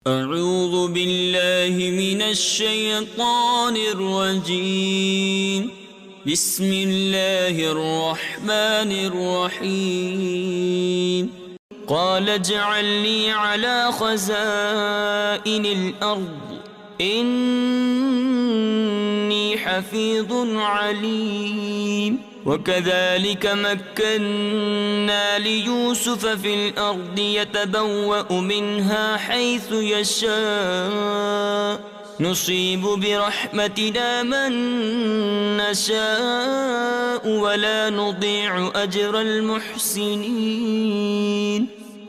أعوذ بالله من الشيطان الرجيم. بسم الله الرحمن الرحيم. قال اجعلني على خزائن الأرض إني حفيظ عليم. وكذلك مكنا ليوسف في الأرض يتبوأ منها حيث يشاء نصيب برحمتنا من نشاء ولا نضيع أجر المحسنين.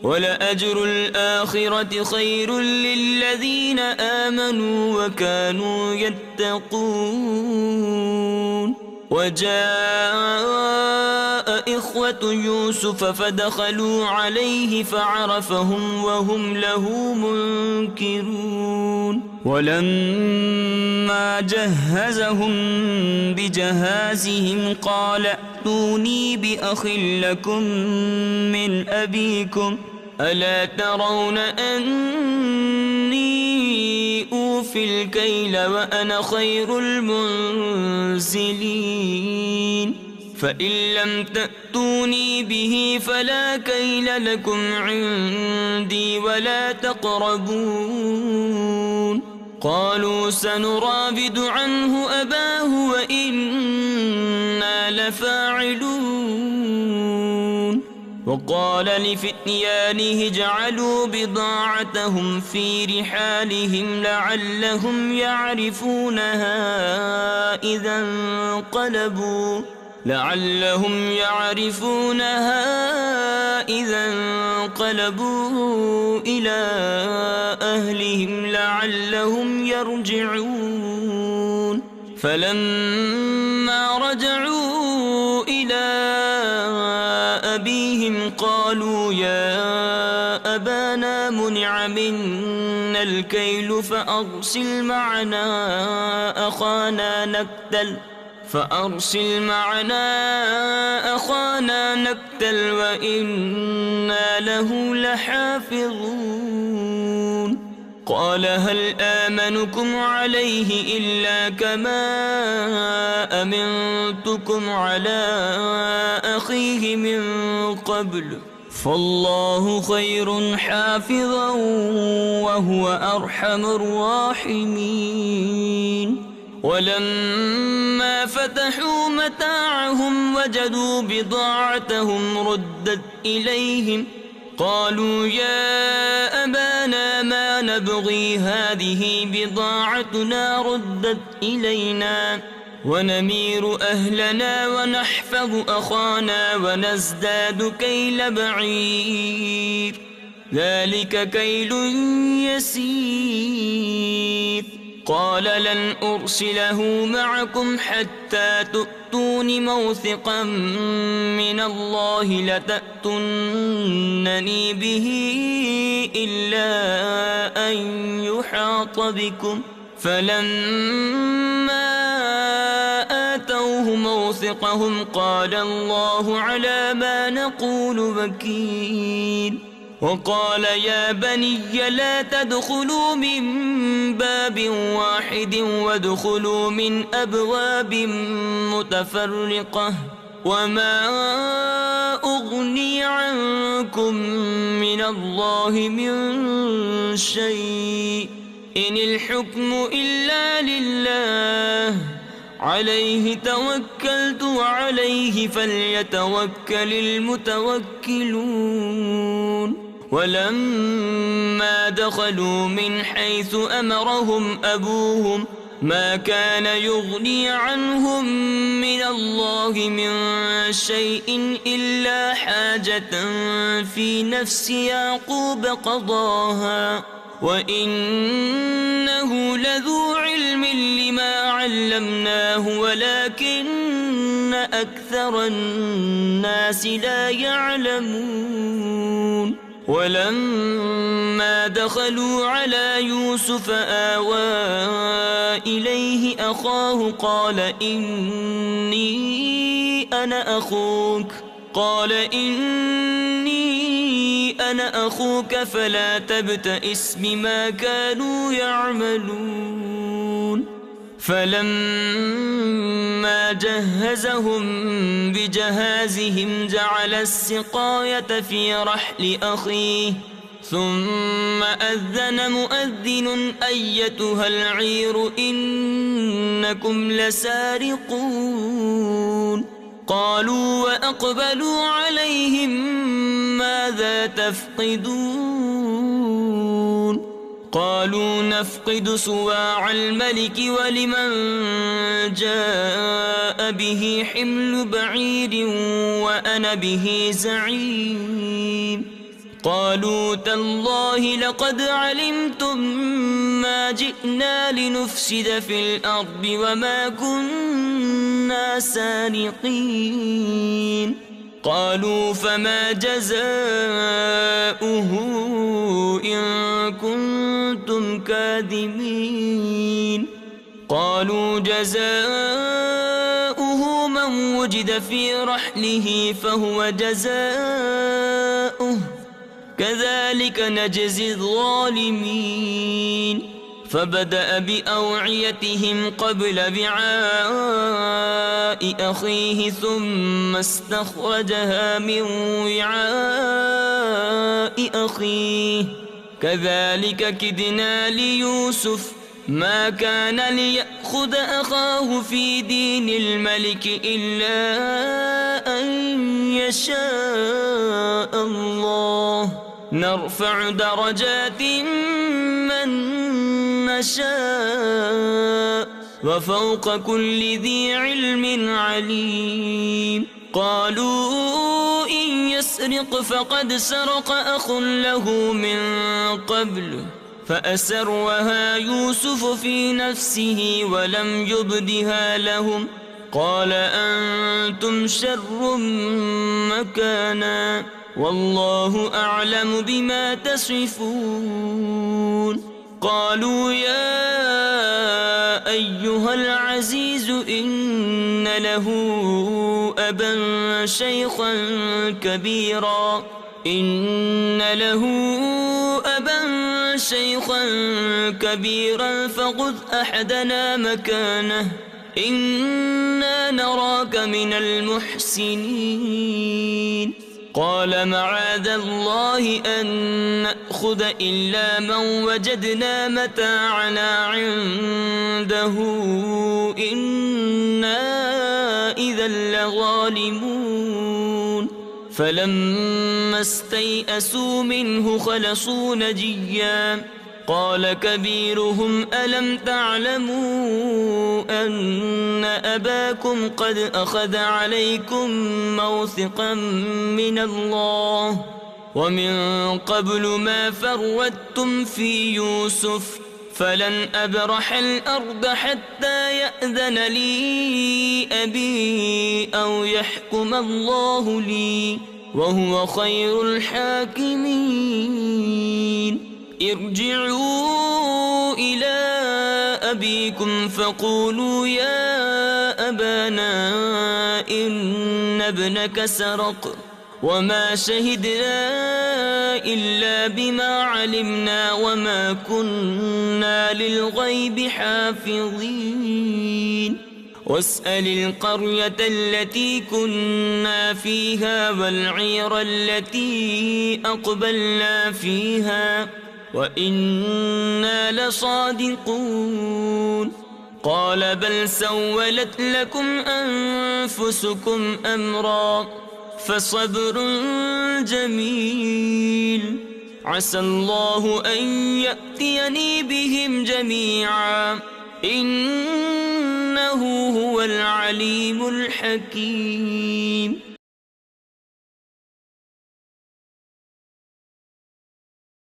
ولأجر الآخرة خير للذين آمنوا وكانوا يتقون. وجاء إخوة يوسف فدخلوا عليه فعرفهم وهم له منكرون. ولما جهزهم بجهازهم قال ائتوني بأخ لكم من أبيكم ألا ترون أني أوفي الكيل وأنا خير المنزلين. فإن لم تأتوني به فلا كيل لكم عندي ولا تقربون. قالوا سنراود عنه أباه وإنا لفاعلون. وقال لفتيانه اجعلوا بضاعتهم في رحالهم لعلهم يعرفونها إذا انقلبوا إلى أهلهم لعلهم يرجعون. فلما رجعوا إلى أبيهم قالوا يا أبانا منع منا الكيل فأرسل معنا أخانا نكتل وإنا له لحافظون. قال هل آمنكم عليه إلا كما أمنتكم على أخيه من قبل فالله خير حافظا وهو أرحم الراحمين. ولما فتحوا متاعهم وجدوا بضاعتهم ردت إليهم قالوا يا أبانا ما نبغي هذه بضاعتنا ردت إلينا ونمير أهلنا ونحفظ أخانا ونزداد كيل بعير ذلك كيل يسير. قال لن أرسله معكم حتى تؤتون موثقا من الله لتأتونني به إلا أن يحاط بكم. فلما آتوه موثقهم قال الله على ما نقول وكيل. وقال يا بني لا تدخلوا من باب واحد وادخلوا من أبواب متفرقة وما أغني عنكم من الله من شيء إن الحكم إلا لله عليه توكلت وعليه فليتوكل المتوكلون. ولما دخلوا من حيث أمرهم أبوهم ما كان يغني عنهم من الله من شيء إلا حاجة في نفس يعقوب قضاها وإنه لذو علم لما علمناه ولكن أكثر الناس لا يعلمون. ولما دخلوا على يوسف آوى إليه أخاه قال إني أنا أخوك قال إني أنا أخوك فلا تبتئس بما كانوا يعملون فلما جهزهم بجهازهم جعل السقاية في رحل أخيه ثم أذن مؤذن أيتها العير إنكم لسارقون قالوا وأقبلوا عليهم ماذا تفقدون قالوا نفقد صواع الملك ولمن جاء به حمل بعير وأنا به زعيم قالوا تالله لقد علمتم ما جئنا لنفسد في الأرض وما كنا سارقين قالوا فما جزاؤه إن كنتم كاذبين قالوا جزاؤه من وجد في رحله فهو جزاؤه كذلك نجزي الظالمين فبدأ بأوعيتهم قبل وعاء أخيه ثم استخرجها من وعاء أخيه كذلك كدنا ليوسف ما كان ليأخذ أخاه في دين الملك إلا أن يشاء الله نرفع درجات من نشاء وفوق كل ذي علم عليم قالوا إن يسرق فقد سرق أخ له من قبل فأسرها يوسف في نفسه ولم يبدها لهم قال أنتم شر مكانا والله أعلم بما تصفون قالوا يا أيها العزيز إن له أبا شيخا كبيرا فخذ أحدنا مكانه إنا نراك من المحسنين قال معاذ الله أن نأخذ إلا من وجدنا متاعنا عنده إنا إذا لظالمون فلما استيئسوا منه خلصوا نجيا قال كبيرهم ألم تعلموا أن أباكم قد أخذ عليكم موثقا من الله ومن قبل ما فردتم في يوسف فلن أبرح الأرض حتى يأذن لي أبي أو يحكم الله لي وهو خير الحاكمين ارجعوا إلى أبيكم فقولوا يا أبانا إن ابنك سرق وما شهدنا إلا بما علمنا وما كنا للغيب حافظين واسأل القرية التي كنا فيها والعير التي أقبلنا فيها وإنا لصادقون قال بل سولت لكم أنفسكم أمرا فصبر جميل عسى الله أن يأتيني بهم جميعا إنه هو العليم الحكيم